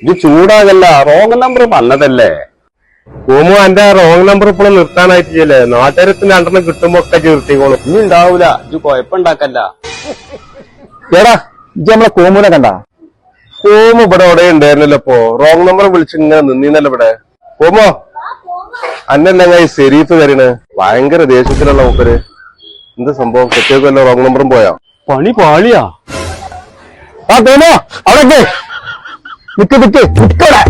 ഇത് ചൂടാകല്ല, wrong number പറഞ്ഞതല്ലേ. ഓമോ എന്റെ റോങ് നമ്പർ ഇപ്പോഴും നിർത്താനായിട്ടില്ലേ? നാട്ടുകാരത്തിന് 2 കിട്ടുമ്പോ ഒക്കെ നിർത്തിക്കോളും. ഇനി ഉണ്ടാവൂല, ഇത് കുഴപ്പമുണ്ടാക്കല്ല. എടാ ഇജ്ജ് നമ്മളെ കോമൂനെ കണ്ട? ഓമോ ഇവിടെ അവിടെ ഉണ്ടായിരുന്നല്ലോ. ഇപ്പൊ റോങ് നമ്പർ വിളിച്ചിങ്ങനെ നിന്നീന്നല്ലോ ഇവിടെ. ഓമോ അന്നല്ല ഈ ശരീഫ് തരണേ, ഭയങ്കര ദേഷ്യത്തിലുള്ള മൂപ്പര്. എന്ത് സംഭവം? കുട്ടികൾക്കല്ലോ റോങ് നമ്പറും പോയാ? പണി പാളിയാ. ആ കോമോ അവിടെ നിക്കടെ.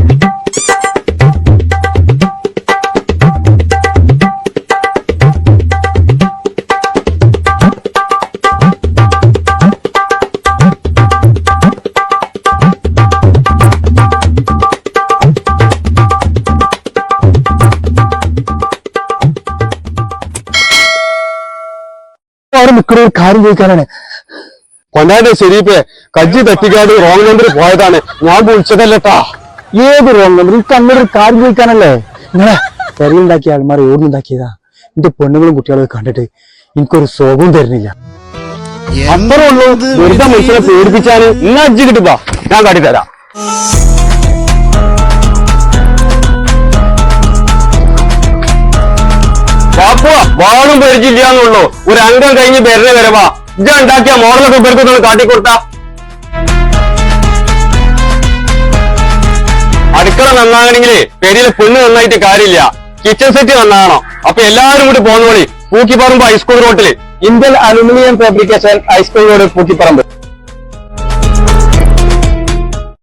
അവിടെ നിൽക്കുന്ന ഒരു കാര്യം ചോദിക്കാനാണ്. കൊണ്ടാന്റെ ശരീഫെ, കജ്ജി തട്ടിക്കാട് റോങ് നമ്പർ പോയതാണ്, ഞാൻ വിളിച്ചതല്ലേട്ടാ. ഏത് റോങ് നമ്പർ? എനിക്ക് അങ്ങനെ ഒരു കാര്യം ചോദിക്കാനല്ലേ. നിങ്ങളെ പെരയുണ്ടാക്കിയ ആൾമാർ ഓടുന്നുണ്ടാക്കിയതാ. എന്റെ പെണ്ണുങ്ങളും കുട്ടികളൊക്കെ കണ്ടിട്ട് എനിക്കൊരു സുഖവും തരുന്നില്ല. അത്രേ ഉള്ളൂ. വെറുതെ മനുഷ്യനെ പേടിപ്പിച്ചാല് ഇന്ന് അജ്ജി കിട്ടുമ്പോ ഞാൻ കാട്ടിത്തരാം. പാപ്പുവ വാളും പരിചയില്ലാന്നുള്ളൂ. ഒരു അംഗം കഴിഞ്ഞ് പേരിനെ വരവാ. ഇജ്ജ ഉണ്ടാക്കിയ മോഡലൊക്കെ പേർക്കൊന്ന് കാട്ടിക്കൊടുത്ത. അടുക്കള നന്നാകണമെങ്കിലേ പെരിയിലെ പെണ്ണ് നന്നായിട്ട് കാര്യമില്ല, കിച്ചൺ സെറ്റ് നന്നാകണം. അപ്പൊ എല്ലാവരും കൂടി പോകുന്നോളി പൂക്കിപ്പറമ്പ് ഹൈസ്കൂൾ റോട്ടില്. Indian aluminium fabrication high school road Pookkiparamba.